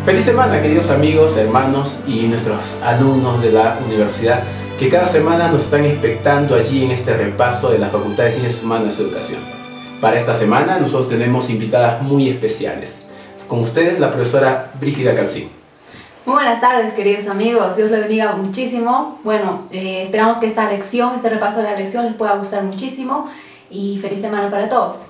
Feliz semana, queridos amigos, hermanos y nuestros alumnos de la universidad que cada semana nos están expectando allí en este repaso de la Facultad de Ciencias Humanas y Educación. Para esta semana nosotros tenemos invitadas muy especiales. Con ustedes la profesora Brígida Calcín. Muy buenas tardes, queridos amigos. Dios les bendiga muchísimo. Bueno, esperamos que esta lección, este repaso de la lección les pueda gustar muchísimo y feliz semana para todos.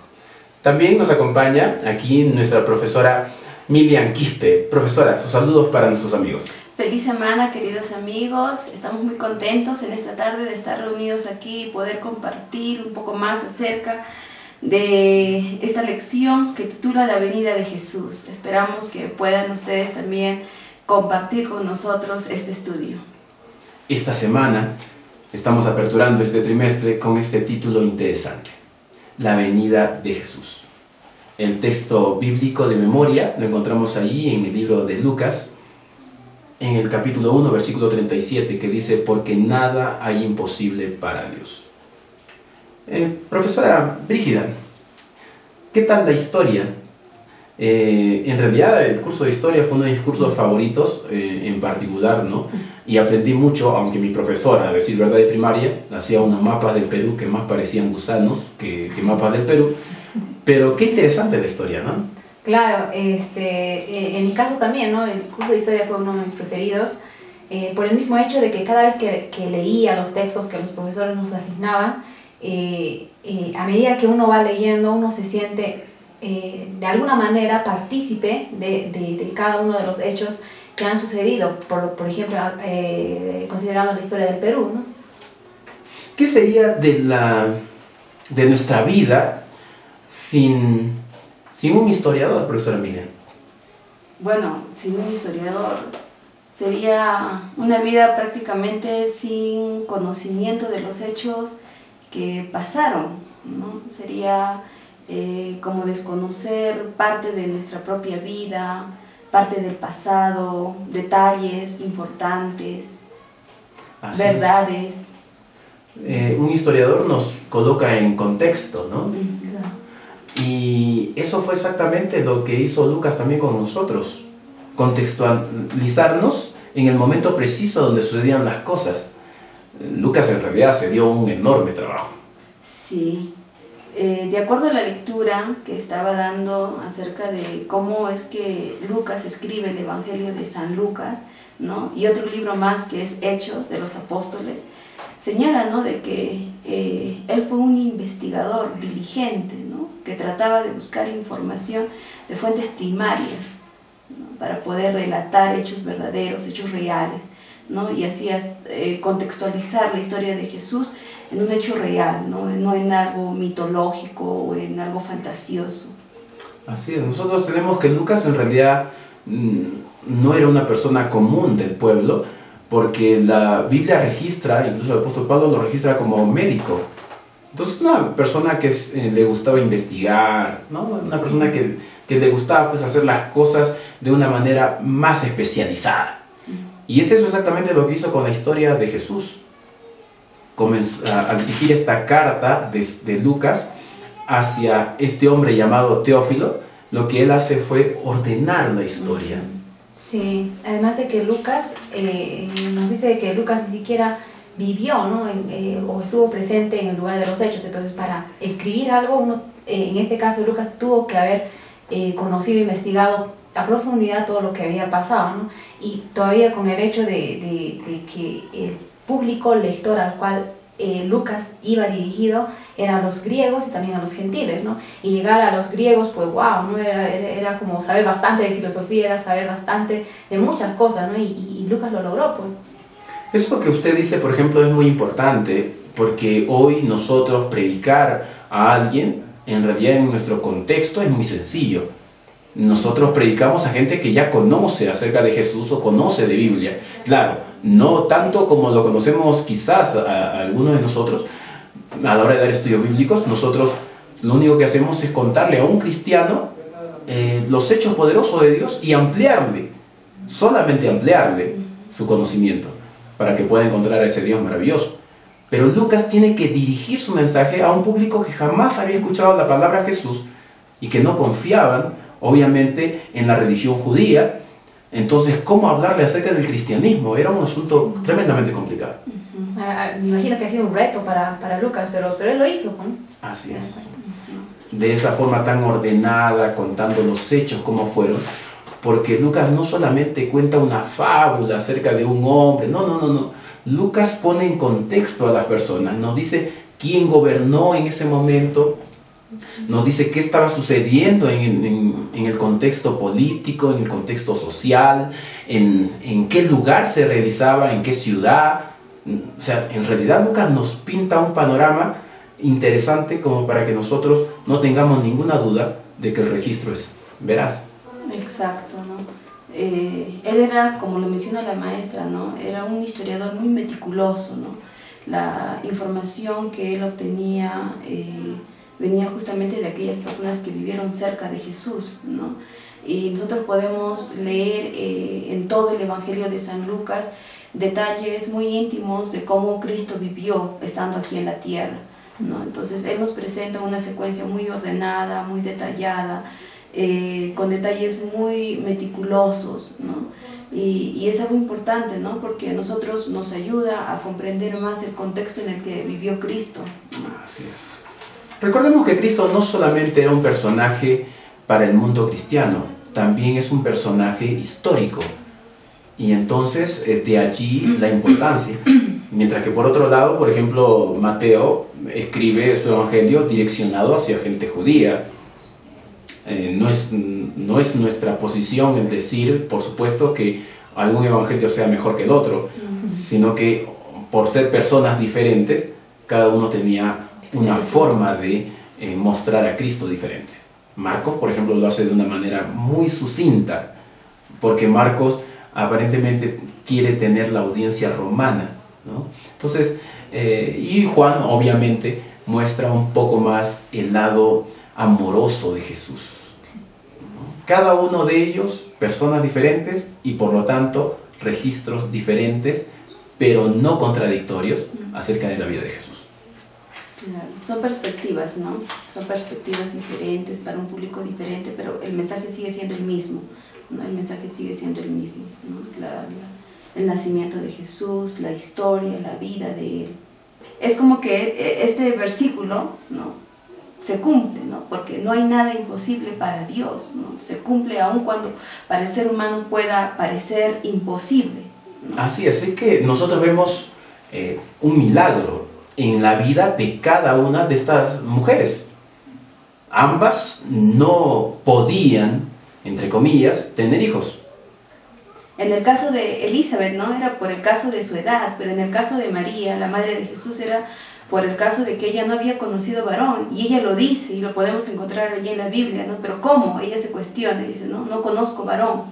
También nos acompaña aquí nuestra profesora Milian Quispe. Profesora, sus saludos para nuestros amigos. Feliz semana, queridos amigos. Estamos muy contentos en esta tarde de estar reunidos aquí y poder compartir un poco más acerca de esta lección que titula La venida de Jesús. Esperamos que puedan ustedes también compartir con nosotros este estudio. Esta semana estamos aperturando este trimestre con este título interesante: La venida de Jesús. El texto bíblico de memoria lo encontramos ahí en el libro de Lucas, en el capítulo 1, versículo 37, que dice: porque nada hay imposible para Dios. Profesora Brígida, ¿qué tal la historia? En realidad el curso de historia fue uno de mis cursos favoritos en particular, ¿no? Y aprendí mucho, aunque mi profesora, a decir verdad, de primaria, hacía unos mapas del Perú que más parecían gusanos que mapas del Perú. Pero qué interesante la historia, ¿no? Claro, en mi caso también, ¿no? El curso de historia fue uno de mis preferidos, por el mismo hecho de que cada vez que leía los textos que los profesores nos asignaban, a medida que uno va leyendo, uno se siente de alguna manera partícipe de cada uno de los hechos que han sucedido, por ejemplo, considerando la historia del Perú, ¿no? ¿Qué sería de nuestra vida sin un historiador, profesora Miriam? Bueno, sin un historiador sería una vida prácticamente sin conocimiento de los hechos que pasaron, ¿no? Sería como desconocer parte de nuestra propia vida, parte del pasado, detalles importantes, Así verdades. Un historiador nos coloca en contexto, ¿no? Claro. Y eso fue exactamente lo que hizo Lucas también con nosotros: contextualizarnos en el momento preciso donde sucedían las cosas. Lucas en realidad se dio un enorme trabajo. Sí. De acuerdo a la lectura que estaba dando acerca de cómo es que Lucas escribe el Evangelio de San Lucas, ¿no? Y otro libro más que es Hechos de los Apóstoles, señala, ¿no?, de que él fue un investigador diligente, ¿no?, que trataba de buscar información de fuentes primarias, ¿no?, para poder relatar hechos verdaderos, hechos reales, ¿no?, y así contextualizar la historia de Jesús en un hecho real, no en algo mitológico o en algo fantasioso. Así es, nosotros tenemos que Lucas en realidad no era una persona común del pueblo, porque la Biblia registra, incluso el apóstol Pablo lo registra como médico. Entonces una persona que le gustaba investigar, ¿no? Una persona que le gustaba, pues, hacer las cosas de una manera más especializada. Y es eso exactamente lo que hizo con la historia de Jesús. Al dirigir esta carta de Lucas hacia este hombre llamado Teófilo, lo que él hace fue ordenar la historia. Sí, además de que Lucas nos dice que Lucas ni siquiera vivió, ¿no?, o estuvo presente en el lugar de los hechos. Entonces, para escribir algo, uno, en este caso Lucas tuvo que haber conocido e investigado a profundidad todo lo que había pasado, ¿no? Y todavía con el hecho de que el público lector al cual Lucas iba dirigido eran a los griegos y también a los gentiles, ¿no? Y llegar a los griegos, pues wow, ¿no? Era como saber bastante de filosofía, era saber bastante de muchas cosas, ¿no? Y Lucas lo logró, pues. Eso que usted dice, por ejemplo, es muy importante, porque hoy nosotros predicar a alguien, en realidad en nuestro contexto es muy sencillo. Nosotros predicamos a gente que ya conoce acerca de Jesús o conoce de Biblia. Claro, no tanto como lo conocemos quizás a algunos de nosotros a la hora de dar estudios bíblicos. Nosotros lo único que hacemos es contarle a un cristiano los hechos poderosos de Dios y ampliarle, solamente ampliarle su conocimiento para que pueda encontrar a ese Dios maravilloso. Pero Lucas tiene que dirigir su mensaje a un público que jamás había escuchado la palabra Jesús y que no confiaban, obviamente, en la religión judía, Entonces, ¿cómo hablarle acerca del cristianismo? Era un asunto tremendamente complicado. Me imagino que ha sido un reto para Lucas, pero él lo hizo, ¿no? Así es. De esa forma tan ordenada, contando los hechos como fueron, porque Lucas no solamente cuenta una fábula acerca de un hombre, no. Lucas pone en contexto a las personas, nos dice quién gobernó en ese momento, nos dice qué estaba sucediendo en el contexto político, en el contexto social, en qué lugar se realizaba, en qué ciudad. O sea, en realidad Lucas nos pinta un panorama interesante como para que nosotros no tengamos ninguna duda de que el registro es veraz. Exacto, ¿no? Él era, como lo menciona la maestra, ¿no? Era un historiador muy meticuloso, ¿no? La información que él obtenía venía justamente de aquellas personas que vivieron cerca de Jesús, ¿no? Y nosotros podemos leer en todo el Evangelio de San Lucas detalles muy íntimos de cómo Cristo vivió estando aquí en la tierra, ¿no? Entonces él nos presenta una secuencia muy ordenada, muy detallada, con detalles muy meticulosos, ¿no? Y es algo importante, ¿no? Porque a nosotros nos ayuda a comprender más el contexto en el que vivió Cristo, ¿no? Así es. Recordemos que Cristo no solamente era un personaje para el mundo cristiano, también es un personaje histórico. Y entonces, de allí la importancia. Mientras que por otro lado, por ejemplo, Mateo escribe su evangelio direccionado hacia gente judía. No es nuestra posición el decir, por supuesto, que algún evangelio sea mejor que el otro, sino que por ser personas diferentes, cada uno tenía una forma de mostrar a Cristo diferente. Marcos, por ejemplo, lo hace de una manera muy sucinta, porque Marcos aparentemente quiere tener la audiencia romana, ¿no? Entonces, y Juan obviamente muestra un poco más el lado amoroso de Jesús, ¿no? Cada uno de ellos, personas diferentes y por lo tanto registros diferentes, pero no contradictorios acerca de la vida de Jesús. Son perspectivas, ¿no? Son perspectivas diferentes para un público diferente, pero el mensaje sigue siendo el mismo, ¿no? El mensaje sigue siendo el mismo, ¿no? El nacimiento de Jesús, la historia, la vida de Él. Es como que este versículo, ¿no?, se cumple, ¿no? Porque no hay nada imposible para Dios, ¿no? Se cumple aun cuando para el ser humano pueda parecer imposible, ¿no? Así es que nosotros vemos un milagro en la vida de cada una de estas mujeres. Ambas no podían, entre comillas, tener hijos. En el caso de Elizabeth, ¿no?, era por el caso de su edad, pero en el caso de María, la madre de Jesús, era por el caso de que ella no había conocido varón, y ella lo dice, y lo podemos encontrar allí en la Biblia, ¿no? Pero ¿cómo? Ella se cuestiona, dice, no conozco varón.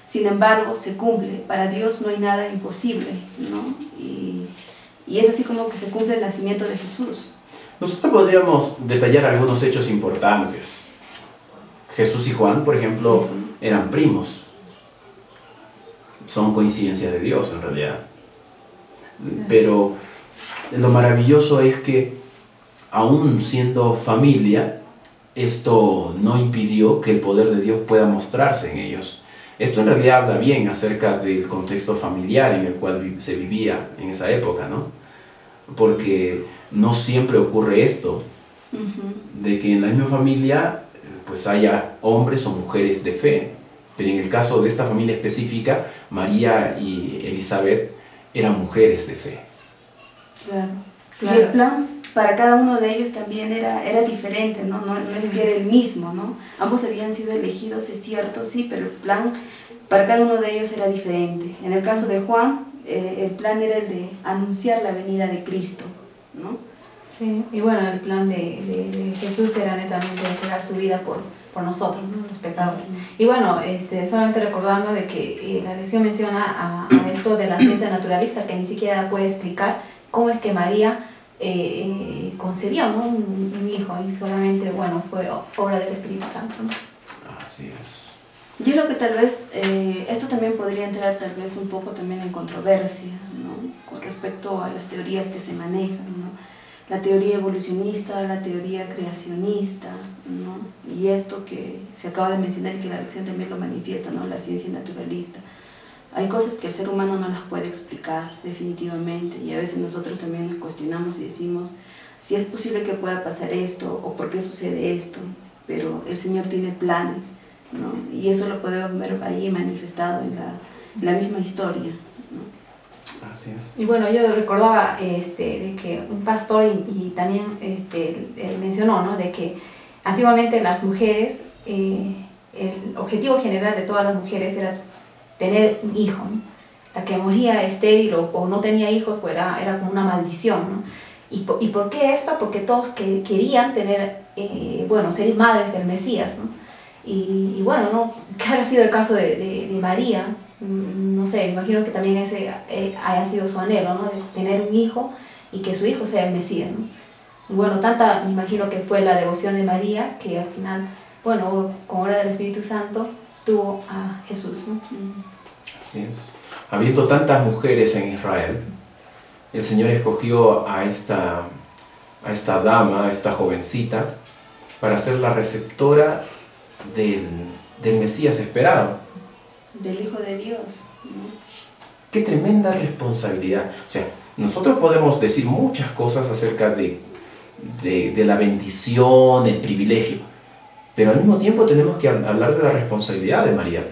Sin embargo, se cumple. Para Dios no hay nada imposible, ¿no? Y es así como que se cumple el nacimiento de Jesús. Nosotros podríamos detallar algunos hechos importantes. Jesús y Juan, por ejemplo, eran primos. Son coincidencias de Dios, en realidad. Pero lo maravilloso es que, aún siendo familia, esto no impidió que el poder de Dios pueda mostrarse en ellos. Esto en realidad habla bien acerca del contexto familiar en el cual se vivía en esa época, ¿no? Porque no siempre ocurre esto, de que en la misma familia pues haya hombres o mujeres de fe. Pero en el caso de esta familia específica, María y Elizabeth eran mujeres de fe. Claro. Y el plan para cada uno de ellos también era diferente, ¿no? No es que era el mismo, ¿no? Ambos habían sido elegidos, es cierto, sí, pero el plan para cada uno de ellos era diferente. En el caso de Juan, el plan era el de anunciar la venida de Cristo, ¿no? Sí, y bueno, el plan de Jesús era netamente entregar su vida por nosotros, ¿no?, los pecadores. Y bueno, solamente recordando de que la lección menciona a esto de la ciencia naturalista, que ni siquiera puede explicar cómo es que María concebió, ¿no?, un hijo, y solamente, bueno, fue obra del Espíritu Santo, ¿no? Así es. Yo creo que tal vez esto también podría entrar tal vez un poco también en controversia, ¿no?, con respecto a las teorías que se manejan, ¿no? la teoría evolucionista, la teoría creacionista, ¿no? Y esto que se acaba de mencionar y que la lección también lo manifiesta, ¿no? La ciencia naturalista. Hay cosas que el ser humano no las puede explicar definitivamente, y a veces nosotros también nos cuestionamos y decimos si es posible que pueda pasar esto o por qué sucede esto, pero el Señor tiene planes, ¿no? Y eso lo podemos ver ahí manifestado en la misma historia, ¿no? Así es. Y bueno, yo recordaba de que un pastor y también él mencionó, ¿no? De que antiguamente las mujeres, el objetivo general de todas las mujeres era tener un hijo, ¿no? La que moría estéril o no tenía hijos, pues era como una maldición, ¿no? ¿Y por qué esto? Porque todos querían tener, ser madres del Mesías, ¿no? Y bueno, ¿no? ¿Qué habrá sido el caso de María? No sé, imagino que también ese haya sido su anhelo, ¿no? De tener un hijo y que su hijo sea el Mesías, ¿no? Y bueno, tanta, me imagino que fue la devoción de María, que al final, bueno, con obra del Espíritu Santo, tuvo a Jesús, ¿no? Así es. Habiendo tantas mujeres en Israel, el Señor escogió a esta dama, a esta jovencita, para ser la receptora del Mesías esperado. Del Hijo de Dios, ¿no? Qué tremenda responsabilidad. O sea, nosotros podemos decir muchas cosas acerca de la bendición, el privilegio, pero al mismo tiempo tenemos que hablar de la responsabilidad de María.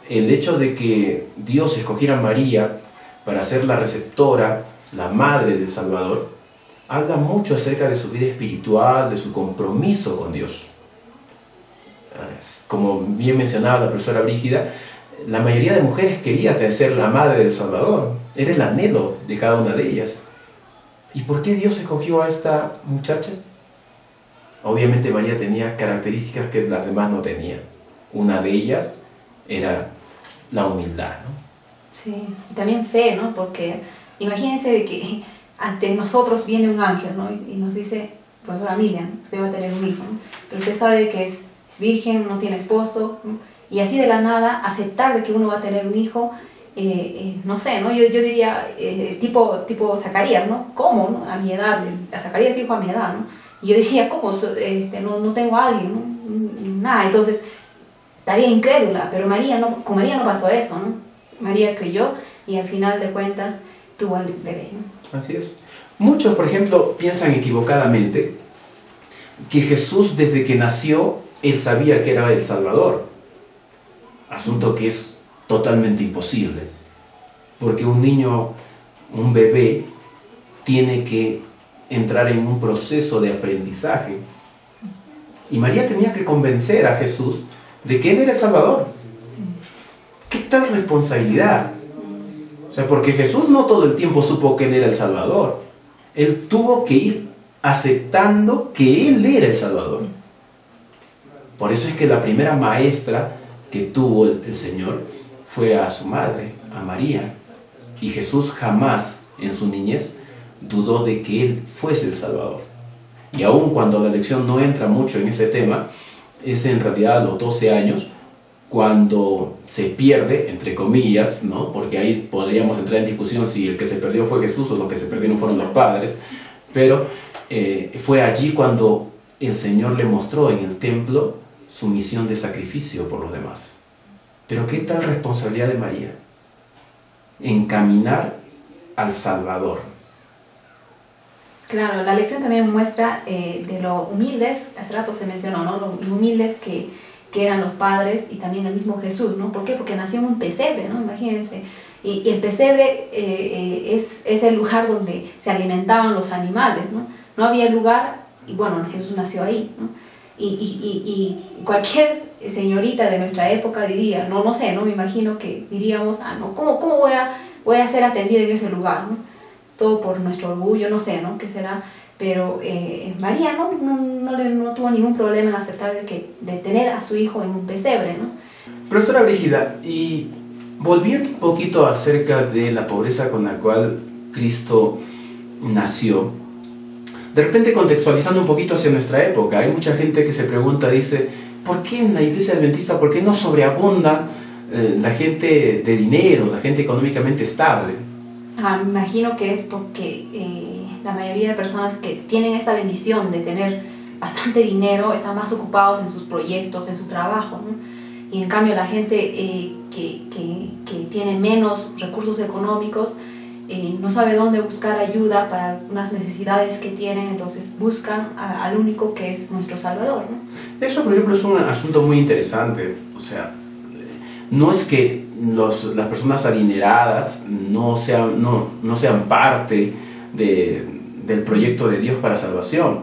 El hecho de que Dios escogiera a María para ser la receptora, la madre del Salvador, habla mucho acerca de su vida espiritual, de su compromiso con Dios. Como bien mencionaba la profesora Brígida, la mayoría de mujeres quería ser la madre del Salvador. Era el anhelo de cada una de ellas. ¿Y por qué Dios escogió a esta muchacha? Obviamente María tenía características que las demás no tenían. Una de ellas era la humildad, ¿no? Sí, y también fe, ¿no? Porque imagínense de que ante nosotros viene un ángel, ¿no? Y nos dice, profesora Miriam, usted va a tener un hijo, ¿no? Pero usted sabe que es virgen, no tiene esposo, ¿no? Y así de la nada aceptar de que uno va a tener un hijo, no sé, ¿no? Yo diría tipo Zacarías, ¿no? ¿Cómo, no? A mi edad, a Zacarías hijo a mi edad, ¿no? Y yo diría, ¿cómo? No tengo a alguien, ¿no? Nada, entonces estaría incrédula, pero con María no pasó eso, ¿no? María creyó y al final de cuentas tuvo el bebé, ¿no? Así es. Muchos, por ejemplo, piensan equivocadamente que Jesús desde que nació, él sabía que era el Salvador. Asunto que es totalmente imposible. Porque un niño, un bebé, tiene que entrar en un proceso de aprendizaje. Y María tenía que convencer a Jesús de que él era el Salvador. Sí. ¿Qué tal responsabilidad? O sea, porque Jesús no todo el tiempo supo que él era el Salvador. Él tuvo que ir aceptando que él era el Salvador. Por eso es que la primera maestra que tuvo el Señor fue a su madre, a María. Y Jesús jamás en su niñez dudó de que él fuese el Salvador. Y aun cuando la lección no entra mucho en ese tema, es en realidad a los 12 años cuando se pierde, entre comillas, ¿no? Porque ahí podríamos entrar en discusión si el que se perdió fue Jesús o los que se perdieron fueron los padres, pero fue allí cuando el Señor le mostró en el templo su misión de sacrificio por los demás. Pero ¿qué tal responsabilidad de María? Encaminar al Salvador. Claro, la lección también muestra de lo humildes, hace rato se mencionó, ¿no? Lo humildes que eran los padres y también el mismo Jesús, ¿no? ¿Por qué? Porque nació en un pesebre, ¿no? Imagínense. Y el pesebre es el lugar donde se alimentaban los animales, ¿no? No había lugar, y bueno, Jesús nació ahí, ¿no? Y cualquier señorita de nuestra época diría, no sé, ¿no? Me imagino que diríamos, no, ¿cómo voy a ser atendida en ese lugar, ¿no? Todo por nuestro orgullo, no sé, ¿no? ¿Qué será? Pero María no tuvo ningún problema en aceptar de tener a su hijo en un pesebre, ¿no? Profesora Brígida, y volviendo un poquito acerca de la pobreza con la cual Cristo nació, de repente contextualizando un poquito hacia nuestra época, hay mucha gente que se pregunta, dice, ¿por qué en la iglesia adventista, por qué no sobreabunda la gente de dinero, la gente económicamente estable? Me imagino que es porque La mayoría de personas que tienen esta bendición de tener bastante dinero están más ocupados en sus proyectos, en su trabajo, ¿no? Y en cambio la gente que tiene menos recursos económicos no sabe dónde buscar ayuda para unas necesidades que tienen, entonces buscan al único que es nuestro Salvador, ¿no? Eso, por ejemplo, es un asunto muy interesante. O sea, no es que las personas adineradas no sean parte del proyecto de Dios para salvación,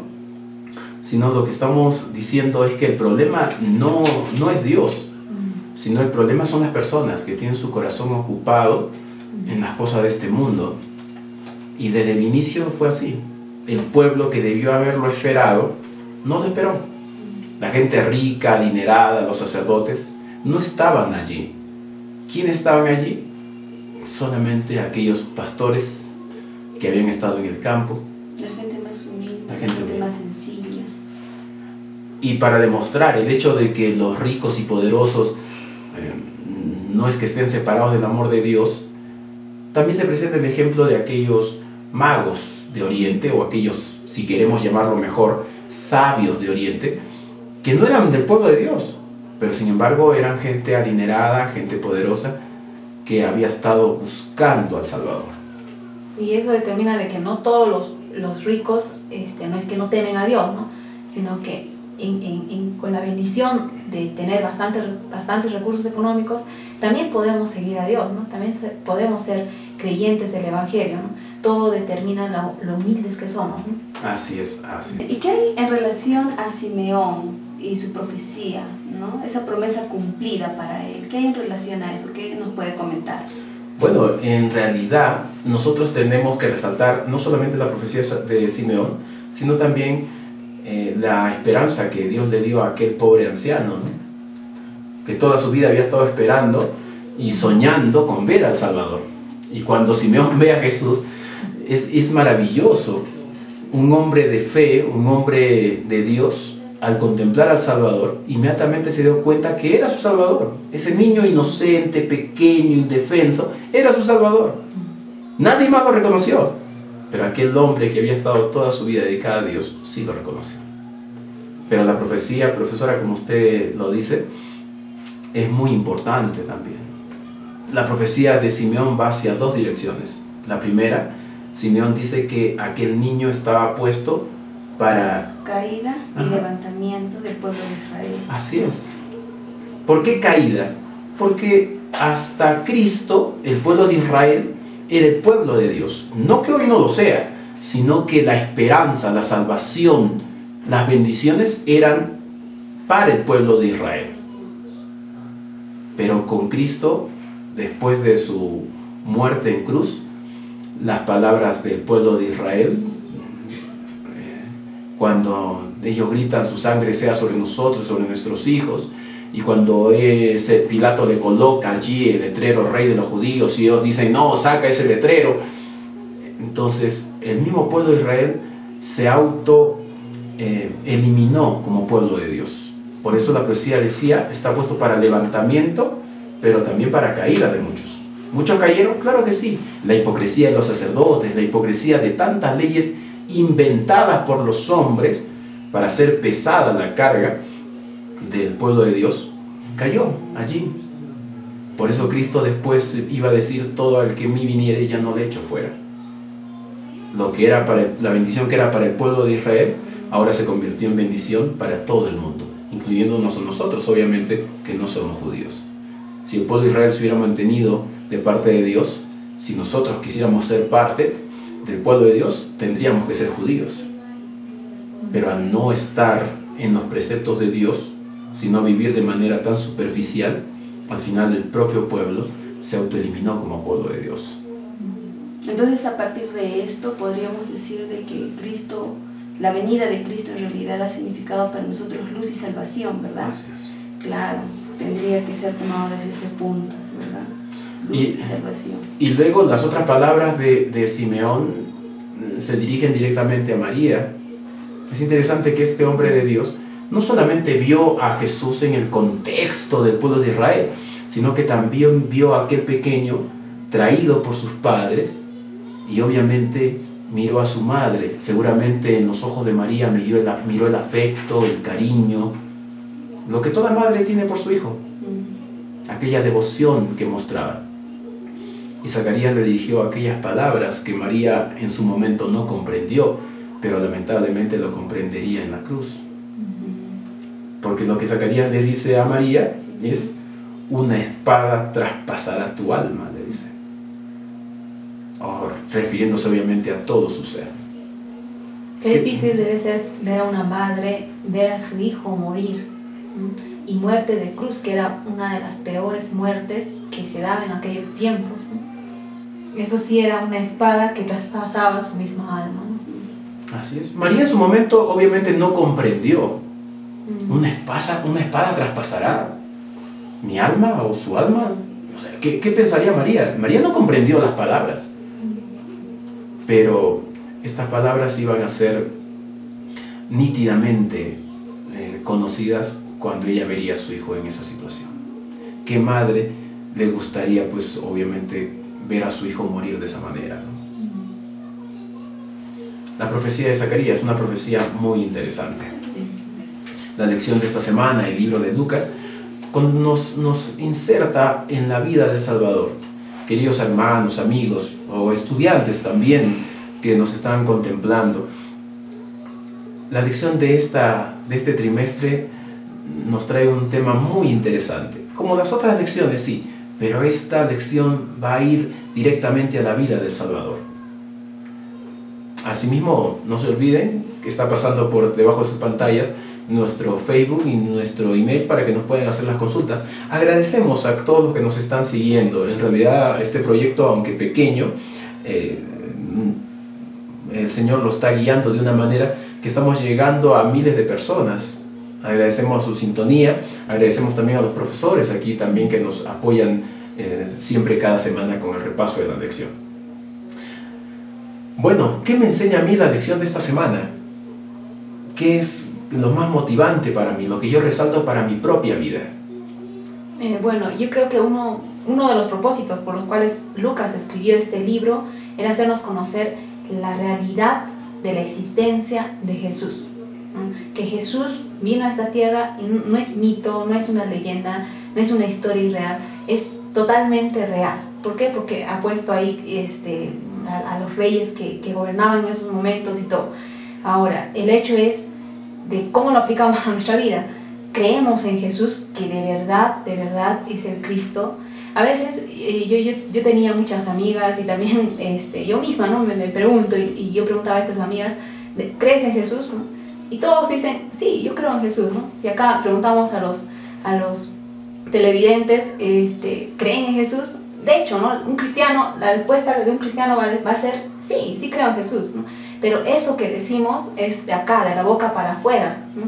sino lo que estamos diciendo es que el problema no es Dios, sino el problema son las personas que tienen su corazón ocupado en las cosas de este mundo. Y desde el inicio fue así. El pueblo que debió haberlo esperado no lo esperó. La gente rica, adinerada, los sacerdotes no estaban allí. ¿Quiénes estaban allí? Solamente aquellos pastores que habían estado en el campo, la gente más humilde, la la gente gente humilde. más sencilla. Y para demostrar el hecho de que los ricos y poderosos no es que estén separados del amor de Dios, también se presenta el ejemplo de aquellos magos de Oriente, o aquellos, si queremos llamarlo mejor, sabios de Oriente, que no eran del pueblo de Dios, pero sin embargo eran gente adinerada, gente poderosa, que había estado buscando al Salvador. Y eso determina de que no todos los ricos no es que no temen a Dios, ¿no? Sino que con la bendición de tener bastantes recursos económicos, también podemos seguir a Dios, ¿no? También podemos ser creyentes del Evangelio, ¿no? Todo determina lo humildes que somos, ¿no? Así es, así es. ¿Y qué hay en relación a Simeón y su profecía, ¿no? Esa promesa cumplida para él? ¿Qué hay en relación a eso? ¿Qué nos puede comentar? Bueno, en realidad nosotros tenemos que resaltar no solamente la profecía de Simeón, sino también la esperanza que Dios le dio a aquel pobre anciano, ¿no? Que toda su vida había estado esperando y soñando con ver al Salvador. Y cuando Simeón ve a Jesús, es maravilloso. Un hombre de fe, un hombre de Dios, al contemplar al Salvador, inmediatamente se dio cuenta que era su Salvador. Ese niño inocente, pequeño, indefenso, era su Salvador. Nadie más lo reconoció, pero aquel hombre que había estado toda su vida dedicada a Dios, sí lo reconoció. Pero la profecía, profesora, como usted lo dice, es muy importante también. La profecía de Simeón va hacia dos direcciones. La primera, Simeón dice que aquel niño estaba puesto para Caída y Ajá. levantamiento del pueblo de Israel. Así es. ¿Por qué caída? Porque hasta Cristo, el pueblo de Israel era el pueblo de Dios. No que hoy no lo sea, sino que la esperanza, la salvación, las bendiciones eran para el pueblo de Israel. Pero con Cristo, después de su muerte en cruz, las palabras del pueblo de Israel, cuando ellos gritan su sangre sea sobre nosotros, sobre nuestros hijos, y cuando Pilato le coloca allí el letrero rey de los judíos y ellos dicen no, saca ese letrero, entonces el mismo pueblo de Israel se eliminó como pueblo de Dios. Por eso la profecía decía, está puesto para levantamiento, pero también para caída de muchos. ¿Muchos cayeron? Claro que sí. La hipocresía de los sacerdotes, la hipocresía de tantas leyes inventadas por los hombres para hacer pesada la carga del pueblo de Dios, cayó allí. Por eso Cristo después iba a decir, todo al que a mí viniere ya no le echo fuera. Lo que era la bendición que era para el pueblo de Israel, ahora se convirtió en bendición para todo el mundo, incluyéndonos a nosotros, obviamente, que no somos judíos. Si el pueblo de Israel se hubiera mantenido de parte de Dios, si nosotros quisiéramos ser parte del pueblo de Dios, tendríamos que ser judíos. Pero al no estar en los preceptos de Dios, sino vivir de manera tan superficial, al final el propio pueblo se autoeliminó como pueblo de Dios. Entonces, a partir de esto, podríamos decir de que Cristo, la venida de Cristo en realidad ha significado para nosotros luz y salvación, ¿verdad? Así es. Claro, tendría que ser tomado desde ese punto, ¿verdad? Luz y salvación. Y luego las otras palabras de Simeón se dirigen directamente a María. Es interesante que este hombre de Dios no solamente vio a Jesús en el contexto del pueblo de Israel, sino que también vio a aquel pequeño traído por sus padres y obviamente miró a su madre, seguramente en los ojos de María miró el afecto, el cariño, lo que toda madre tiene por su hijo, aquella devoción que mostraba. Y Zacarías le dirigió aquellas palabras que María en su momento no comprendió, pero lamentablemente lo comprendería en la cruz. Porque lo que Zacarías le dice a María es: una espada traspasará tu alma, le dice. Refiriéndose obviamente a todo su ser. Qué difícil debe ser ver a una madre, ver a su hijo morir, ¿no? Y muerte de cruz, que era una de las peores muertes que se daba en aquellos tiempos, ¿no? Eso sí era una espada que traspasaba su misma alma, ¿no? Así es. María en su momento obviamente no comprendió. Una espada traspasará mi alma o su alma. O sea, ¿qué pensaría María? María no comprendió las palabras. Pero estas palabras iban a ser nítidamente conocidas cuando ella vería a su hijo en esa situación. ¿Qué madre le gustaría, pues, obviamente, ver a su hijo morir de esa manera, ¿no? La profecía de Zacarías es una profecía muy interesante. La lección de esta semana, el libro de Lucas, nos inserta en la vida del Salvador. Queridos hermanos, amigos o estudiantes también que nos están contemplando, la lección de este trimestre nos trae un tema muy interesante. Como las otras lecciones, sí, pero esta lección va a ir directamente a la vida del Salvador. Asimismo, no se olviden que está pasando por debajo de sus pantallas nuestro Facebook y nuestro email para que nos puedan hacer las consultas. Agradecemos a todos los que nos están siguiendo. En realidad, este proyecto, aunque pequeño, el Señor lo está guiando de una manera que estamos llegando a miles de personas. Agradecemos su sintonía, agradecemos también a los profesores aquí también que nos apoyan siempre cada semana con el repaso de la lección. Bueno, ¿qué me enseña a mí la lección de esta semana? ¿Qué es lo más motivante para mí, lo que yo resalto para mi propia vida? Bueno, yo creo que uno de los propósitos por los cuales Lucas escribió este libro era hacernos conocer la realidad de la existencia de Jesús, ¿no? Que Jesús vino a esta tierra y no es mito, no es una leyenda, no es una historia irreal, es totalmente real. ¿Por qué? Porque ha puesto ahí a los reyes que gobernaban en esos momentos y todo. Ahora, el hecho es de cómo lo aplicamos a nuestra vida. Creemos en Jesús, que de verdad es el Cristo. A veces yo tenía muchas amigas y también yo misma, ¿no? me pregunto y yo preguntaba a estas amigas, ¿crees en Jesús? ¿No? Y todos dicen, sí, yo creo en Jesús, ¿no? Si acá preguntamos a los televidentes, ¿creen en Jesús? De hecho, ¿no? La respuesta de un cristiano va a ser, sí creo en Jesús, ¿no? Pero eso que decimos es de acá, de la boca para afuera, ¿no?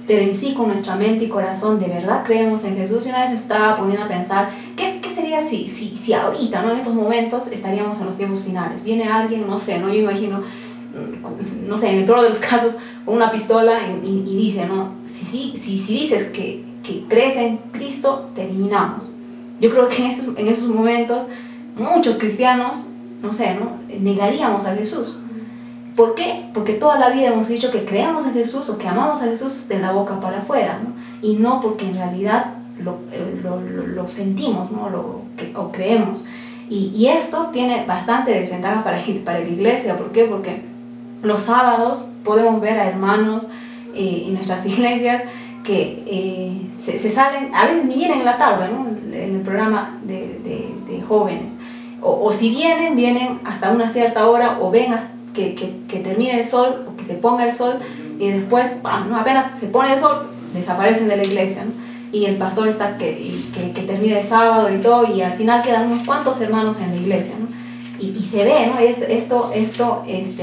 Pero en sí, con nuestra mente y corazón, ¿de verdad creemos en Jesús? Y una vez me estaba poniendo a pensar, ¿qué sería si ahorita, ¿no? En estos momentos, estaríamos en los tiempos finales? Viene alguien, no sé, ¿no? Yo imagino, no sé, en el peor de los casos, con una pistola y dice, ¿no? Si dices que crees en Cristo, te eliminamos. Yo creo que en esos momentos, muchos cristianos, no sé, ¿no? Negaríamos a Jesús. ¿Por qué? Porque toda la vida hemos dicho que creemos en Jesús o que amamos a Jesús de la boca para afuera, ¿no? Y no porque en realidad lo sentimos, ¿no? O creemos. Y esto tiene bastante desventaja para la iglesia. ¿Por qué? Porque los sábados podemos ver a hermanos en nuestras iglesias que se salen, a veces ni vienen en la tarde, ¿no? En el programa de jóvenes. O si vienen hasta una cierta hora o ven hasta que termine el sol o que se ponga el sol y después, ¿no? Apenas se pone el sol, desaparecen de la iglesia, ¿no? Y el pastor está que termine el sábado y todo, y al final quedan unos cuantos hermanos en la iglesia, ¿no? Y se ve, ¿no? Esto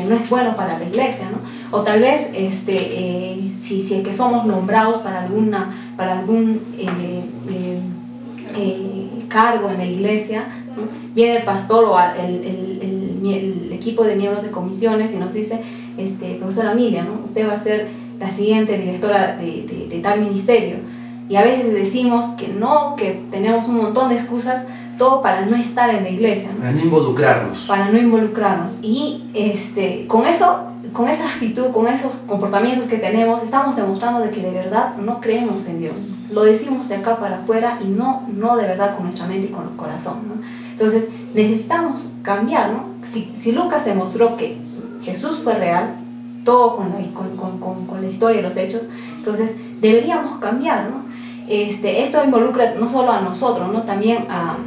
no es bueno para la iglesia, ¿no? O tal vez si es que somos nombrados para algún cargo en la iglesia, ¿no? Viene el pastor o el equipo de miembros de comisiones y nos dice, profesora Emilia, ¿no? Usted va a ser la siguiente directora de tal ministerio. Y a veces decimos que no, que tenemos un montón de excusas todo para no estar en la iglesia, ¿no? Para no involucrarnos. Para no involucrarnos. Y con eso, con esa actitud, con esos comportamientos que tenemos, estamos demostrando de que de verdad no creemos en Dios. Lo decimos de acá para afuera y no de verdad con nuestra mente y con el corazón, ¿no? Entonces necesitamos cambiar, ¿no? Si Lucas demostró que Jesús fue real, todo con la historia y los hechos, entonces deberíamos cambiar, ¿no? Esto involucra no solo a nosotros, ¿no? También a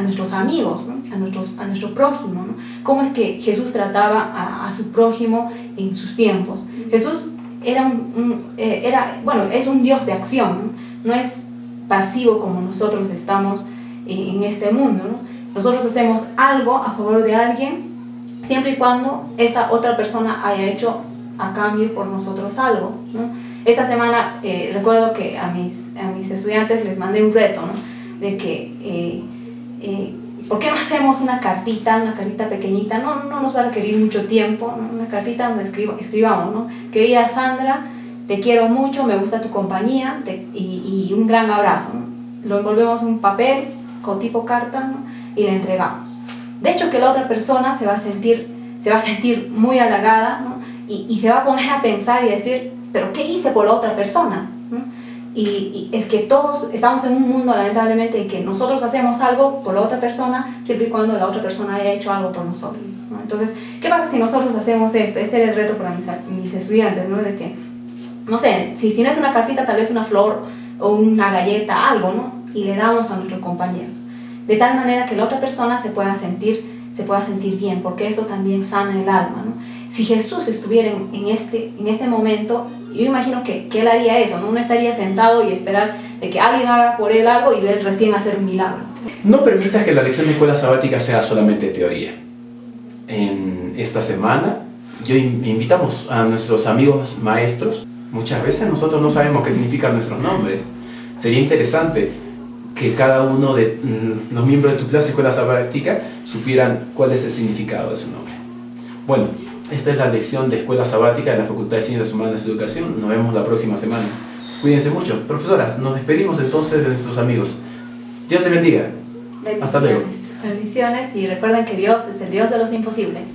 nuestros amigos, ¿no? a nuestro prójimo, ¿no? Cómo es que Jesús trataba a su prójimo en sus tiempos. Jesús es un Dios de acción, ¿no? No es pasivo como nosotros estamos en este mundo, ¿no? Nosotros hacemos algo a favor de alguien siempre y cuando esta otra persona haya hecho a cambio por nosotros algo, ¿no? Esta semana recuerdo que a mis estudiantes les mandé un reto, ¿no? De que ¿por qué no hacemos una cartita pequeñita? No nos va a requerir mucho tiempo, ¿no? Una cartita donde escribamos, ¿no? Querida Sandra, te quiero mucho, me gusta tu compañía y un gran abrazo, ¿no? Lo envolvemos en un papel con tipo carta, ¿no? Y le entregamos. De hecho, que la otra persona se va a sentir muy halagada, ¿no? Y se va a poner a pensar y decir, ¿pero qué hice por la otra persona? ¿no? Y es que todos estamos en un mundo, lamentablemente, en que nosotros hacemos algo por la otra persona siempre y cuando la otra persona haya hecho algo por nosotros, ¿no? Entonces, ¿qué pasa si nosotros hacemos esto? Este era el reto para mis estudiantes, ¿no? De que, no sé, si no es una cartita, tal vez una flor o una galleta, algo, ¿no? Y le damos a nuestros compañeros. De tal manera que la otra persona se pueda sentir bien, porque esto también sana el alma, ¿no? Si Jesús estuviera en este momento, yo imagino que él haría eso, ¿no? No estaría sentado y esperar de que alguien haga por él algo y él recién hacer un milagro. No permitas que la lección de escuela sabática sea solamente teoría. En esta semana invitamos a nuestros amigos maestros. Muchas veces nosotros no sabemos qué significan nuestros nombres. Sería interesante que cada uno de los miembros de tu clase de escuela sabática supieran cuál es el significado de su nombre. Bueno, esta es la lección de escuela sabática de la Facultad de Ciencias Humanas y Educación. Nos vemos la próxima semana. Cuídense mucho. Profesoras, nos despedimos entonces de nuestros amigos. Dios te bendiga. Hasta luego. Bendiciones y recuerden que Dios es el Dios de los imposibles.